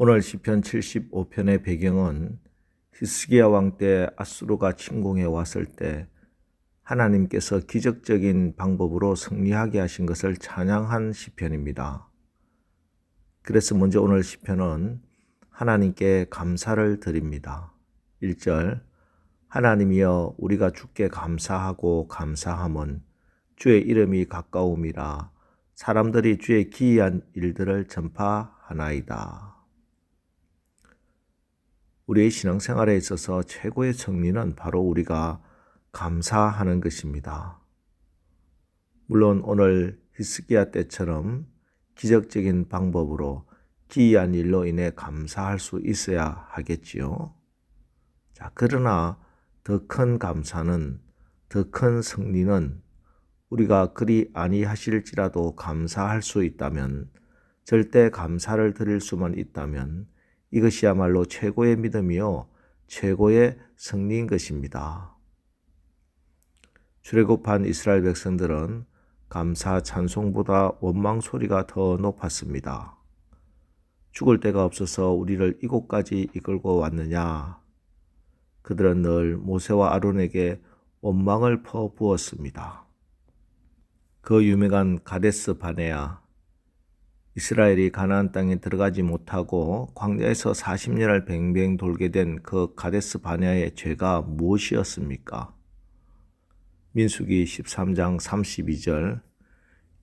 오늘 시편 75편의 배경은 히스기야 왕 때 아수르가 침공해 왔을 때 하나님께서 기적적인 방법으로 승리하게 하신 것을 찬양한 시편입니다. 그래서 먼저 오늘 시편은 하나님께 감사를 드립니다. 1절 하나님이여 우리가 주께 감사하고 감사함은 주의 이름이 가까움이라 사람들이 주의 기이한 일들을 전파하나이다. 우리의 신앙생활에 있어서 최고의 승리는 바로 우리가 감사하는 것입니다. 물론 오늘 히스기야 때처럼 기적적인 방법으로 기이한 일로 인해 감사할 수 있어야 하겠지요. 그러나 더 큰 감사는, 더 큰 승리는 우리가 그리 아니하실지라도 감사할 수 있다면, 절대 감사를 드릴 수만 있다면 이것이야말로 최고의 믿음이요 최고의 승리인 것입니다. 출애굽한 이스라엘 백성들은 감사 찬송보다 원망 소리가 더 높았습니다. 죽을 데가 없어서 우리를 이곳까지 이끌고 왔느냐. 그들은 늘 모세와 아론에게 원망을 퍼부었습니다. 그 유명한 가데스 바네아, 이스라엘이 가나안 땅에 들어가지 못하고 광야에서 40년을 뱅뱅 돌게 된 그 가데스 바네아의 죄가 무엇이었습니까? 민수기 13장 32절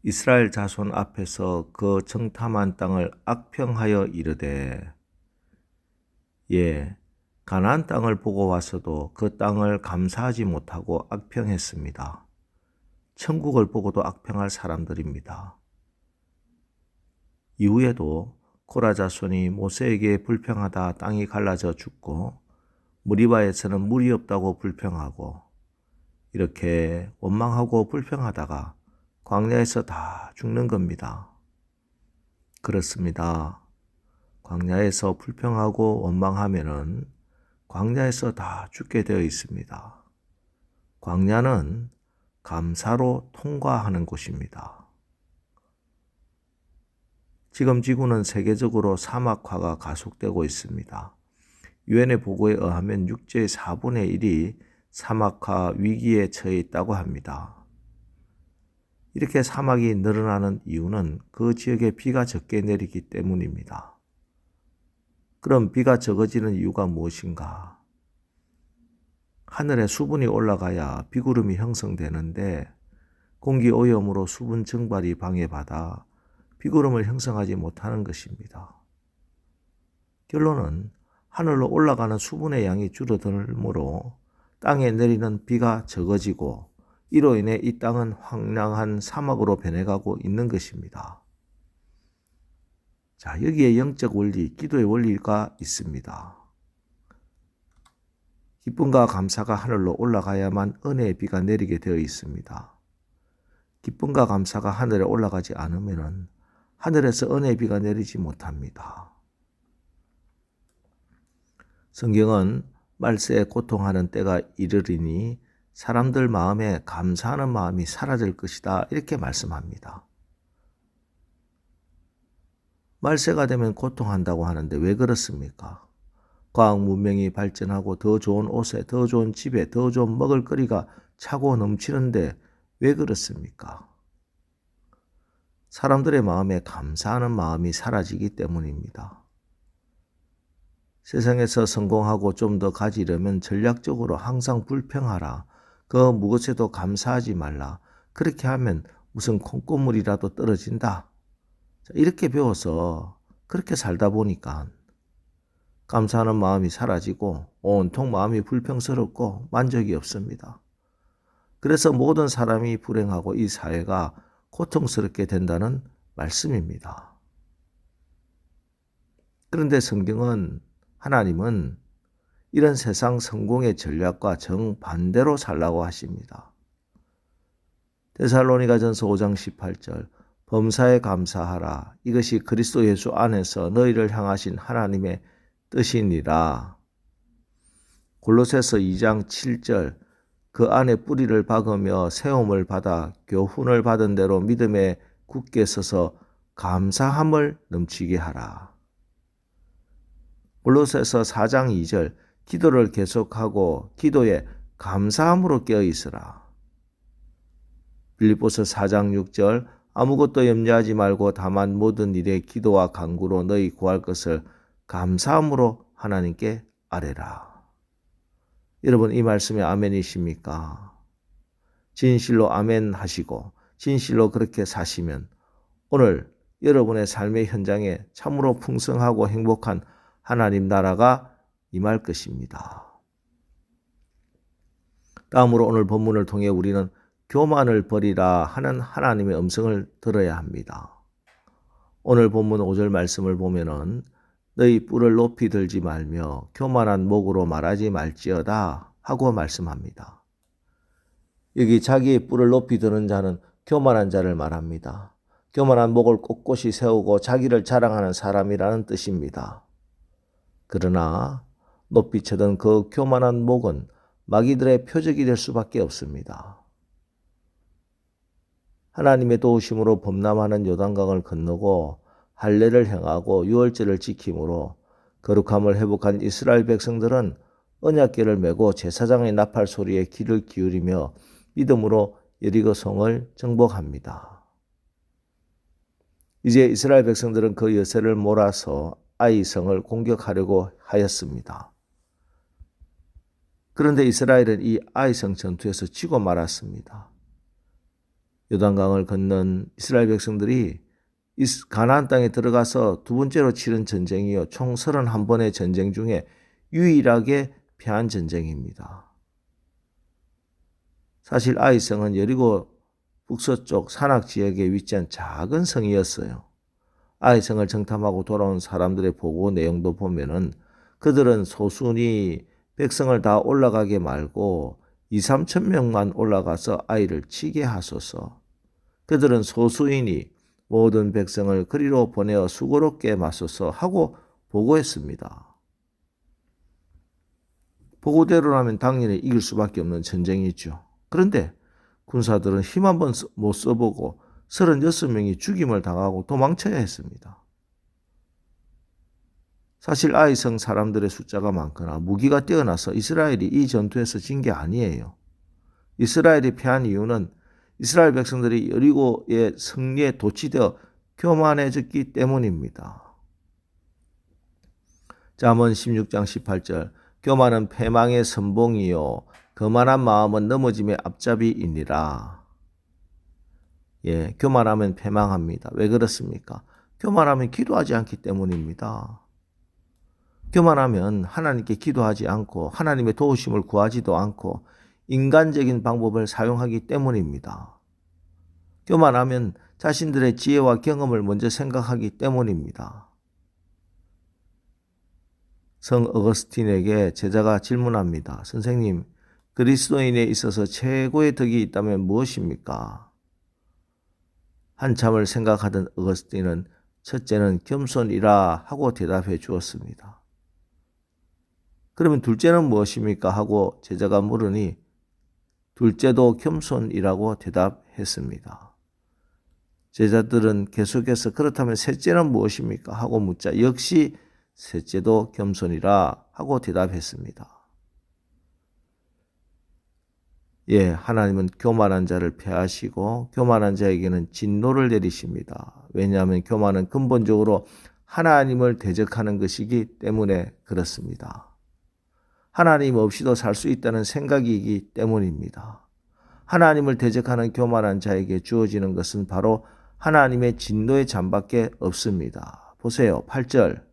이스라엘 자손 앞에서 그 정탐한 땅을 악평하여 이르되, 가나안 땅을 보고 와서도 그 땅을 감사하지 못하고 악평했습니다. 천국을 보고도 악평할 사람들입니다. 이후에도 코라 자손이 모세에게 불평하다 땅이 갈라져 죽고 무리바에서는 물이 없다고 불평하고 이렇게 원망하고 불평하다가 광야에서 다 죽는 겁니다. 그렇습니다. 광야에서 불평하고 원망하면은 광야에서 다 죽게 되어 있습니다. 광야는 감사로 통과하는 곳입니다. 지금 지구는 세계적으로 사막화가 가속되고 있습니다. 유엔의 보고에 의하면 육지의 4분의 1이 사막화 위기에 처해 있다고 합니다. 이렇게 사막이 늘어나는 이유는 그 지역에 비가 적게 내리기 때문입니다. 그럼 비가 적어지는 이유가 무엇인가? 하늘에 수분이 올라가야 비구름이 형성되는데 공기 오염으로 수분 증발이 방해받아 비구름을 형성하지 못하는 것입니다. 결론은 하늘로 올라가는 수분의 양이 줄어들므로 땅에 내리는 비가 적어지고 이로 인해 이 땅은 황량한 사막으로 변해가고 있는 것입니다. 여기에 영적 원리, 기도의 원리가 있습니다. 기쁨과 감사가 하늘로 올라가야만 은혜의 비가 내리게 되어 있습니다. 기쁨과 감사가 하늘에 올라가지 않으면 하늘에서 은혜의 비가 내리지 못합니다. 성경은 말세에 고통하는 때가 이르리니 사람들 마음에 감사하는 마음이 사라질 것이다 이렇게 말씀합니다. 말세가 되면 고통한다고 하는데 왜 그렇습니까? 과학 문명이 발전하고 더 좋은 옷에, 더 좋은 집에, 더 좋은 먹을거리가 차고 넘치는데 왜 그렇습니까? 사람들의 마음에 감사하는 마음이 사라지기 때문입니다. 세상에서 성공하고 좀 더 가지려면 전략적으로 항상 불평하라. 그 무엇에도 감사하지 말라. 그렇게 하면 무슨 콩고물이라도 떨어진다. 이렇게 배워서 그렇게 살다 보니까 감사하는 마음이 사라지고 온통 마음이 불평스럽고 만족이 없습니다. 그래서 모든 사람이 불행하고 이 사회가 고통스럽게 된다는 말씀입니다. 그런데 성경은, 하나님은 이런 세상 성공의 전략과 정반대로 살라고 하십니다. 데살로니가전서 5장 18절 범사에 감사하라. 이것이 그리스도 예수 안에서 너희를 향하신 하나님의 뜻이니라. 골로새서 2장 7절 그 안에 뿌리를 박으며 세움을 받아 교훈을 받은 대로 믿음에 굳게 서서 감사함을 넘치게 하라. 골로새서 4장 2절 기도를 계속하고 기도에 감사함으로 깨어있으라. 빌립보서 4장 6절 아무것도 염려하지 말고 다만 모든 일에 기도와 간구로 너희 구할 것을 감사함으로 하나님께 아뢰라. 여러분 이 말씀에 아멘이십니까? 진실로 아멘 하시고 진실로 그렇게 사시면 오늘 여러분의 삶의 현장에 참으로 풍성하고 행복한 하나님 나라가 임할 것입니다. 다음으로 오늘 본문을 통해 우리는 교만을 버리라 하는 하나님의 음성을 들어야 합니다. 오늘 본문 5절 말씀을 보면은 너희 뿔을 높이 들지 말며 교만한 목으로 말하지 말지어다 하고 말씀합니다. 여기 자기의 뿔을 높이 드는 자는 교만한 자를 말합니다. 교만한 목을 꼿꼿이 세우고 자기를 자랑하는 사람이라는 뜻입니다. 그러나 높이 쳐든 그 교만한 목은 마귀들의 표적이 될 수밖에 없습니다. 하나님의 도우심으로 범람하는 요단강을 건너고 할례를 행하고 유월절을 지킴으로 거룩함을 회복한 이스라엘 백성들은 언약궤를 메고 제사장의 나팔 소리에 귀를 기울이며 믿음으로 여리고 성을 정복합니다. 이제 이스라엘 백성들은 그 여세를 몰아서 아이 성을 공격하려고 하였습니다. 그런데 이스라엘은 이 아이 성 전투에서 지고 말았습니다. 요단강을 건넌 이스라엘 백성들이 가나안 땅에 들어가서 두 번째로 치른 전쟁이요 총 31번의 전쟁 중에 유일하게 패한 전쟁입니다. 사실 아이성은 여리고 북서쪽 산악지역에 위치한 작은 성이었어요. 아이성을 정탐하고 돌아온 사람들의 보고 내용도 보면은 그들은 소순이 백성을 다 올라가게 말고 2~3천 명만 올라가서 아이를 치게 하소서. 그들은 소수이니 모든 백성을 그리로 보내어 수고롭게 맞서서 하고 보고했습니다. 보고대로라면 당연히 이길 수밖에 없는 전쟁이죠. 그런데 군사들은 힘 한번 못 써보고 36명이 죽임을 당하고 도망쳐야 했습니다. 사실 아이성 사람들의 숫자가 많거나 무기가 뛰어나서 이스라엘이 이 전투에서 진 게 아니에요. 이스라엘이 패한 이유는 이스라엘 백성들이 여리고의 승리에 도취되어 교만해졌기 때문입니다. 잠언 16장 18절 교만은 패망의 선봉이요 거만한 마음은 넘어짐의 앞잡이이니라. 교만하면 패망합니다. 왜 그렇습니까? 교만하면 기도하지 않기 때문입니다. 교만하면 하나님께 기도하지 않고 하나님의 도우심을 구하지도 않고 인간적인 방법을 사용하기 때문입니다. 교만하면 자신들의 지혜와 경험을 먼저 생각하기 때문입니다. 성 어거스틴에게 제자가 질문합니다. 선생님, 그리스도인에 있어서 최고의 덕이 있다면 무엇입니까? 한참을 생각하던 어거스틴은 첫째는 겸손이라 하고 대답해 주었습니다. 그러면 둘째는 무엇입니까? 하고 제자가 물으니 둘째도 겸손이라고 대답했습니다. 제자들은 계속해서 그렇다면 셋째는 무엇입니까? 하고 묻자 역시 셋째도 겸손이라 하고 대답했습니다. 하나님은 교만한 자를 폐하시고 교만한 자에게는 진노를 내리십니다. 왜냐하면 교만은 근본적으로 하나님을 대적하는 것이기 때문에 그렇습니다. 하나님 없이도 살 수 있다는 생각이기 때문입니다. 하나님을 대적하는 교만한 자에게 주어지는 것은 바로 하나님의 진노의 잔밖에 없습니다. 보세요. 8절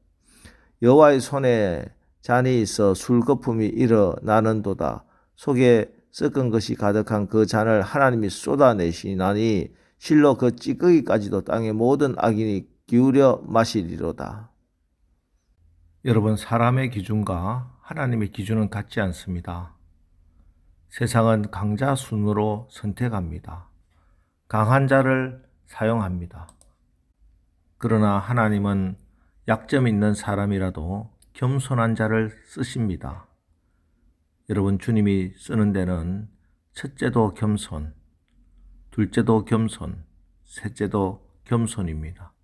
여호와의 손에 잔이 있어 술거품이 일어나는도다. 속에 썩은 것이 가득한 그 잔을 하나님이 쏟아내시나니 실로 그 찌꺼기까지도 땅의 모든 악인이 기울여 마시리로다. 여러분, 사람의 기준과 하나님의 기준은 같지 않습니다. 세상은 강자 순으로 선택합니다. 강한 자를 사용합니다. 그러나 하나님은 약점 있는 사람이라도 겸손한 자를 쓰십니다. 여러분, 주님이 쓰는 데는 첫째도 겸손, 둘째도 겸손, 셋째도 겸손입니다.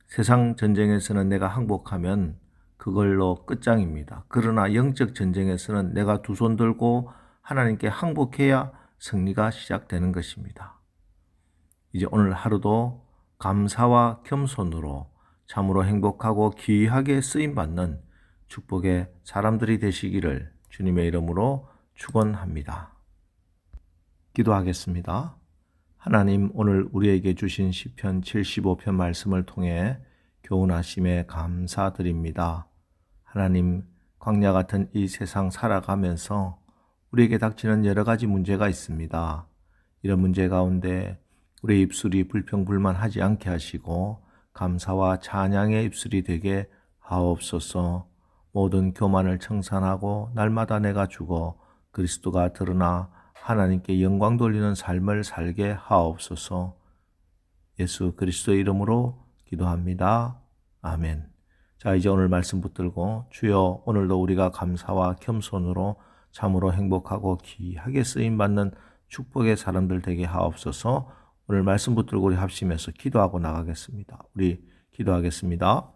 세상 전쟁에서는 내가 항복하면 그걸로 끝장입니다. 그러나 영적 전쟁에서는 내가 두 손 들고 하나님께 항복해야 승리가 시작되는 것입니다. 이제 오늘 하루도 감사와 겸손으로 참으로 행복하고 귀하게 쓰임받는 축복의 사람들이 되시기를 주님의 이름으로 축원합니다. 기도하겠습니다. 하나님, 오늘 우리에게 주신 시편 75편 말씀을 통해 교훈하심에 감사드립니다. 하나님, 광야 같은 이 세상 살아가면서 우리에게 닥치는 여러 가지 문제가 있습니다. 이런 문제 가운데 우리의 입술이 불평불만하지 않게 하시고 감사와 찬양의 입술이 되게 하옵소서. 모든 교만을 청산하고 날마다 내가 죽어 그리스도가 드러나 하나님께 영광 돌리는 삶을 살게 하옵소서. 예수 그리스도의 이름으로 기도합니다. 아멘. 자, 이제 오늘 말씀 붙들고 주여, 오늘도 우리가 감사와 겸손으로 참으로 행복하고 귀하게 쓰임받는 축복의 사람들 되게 하옵소서. 오늘 말씀 붙들고 우리 합심해서 기도하고 나가겠습니다. 우리 기도하겠습니다.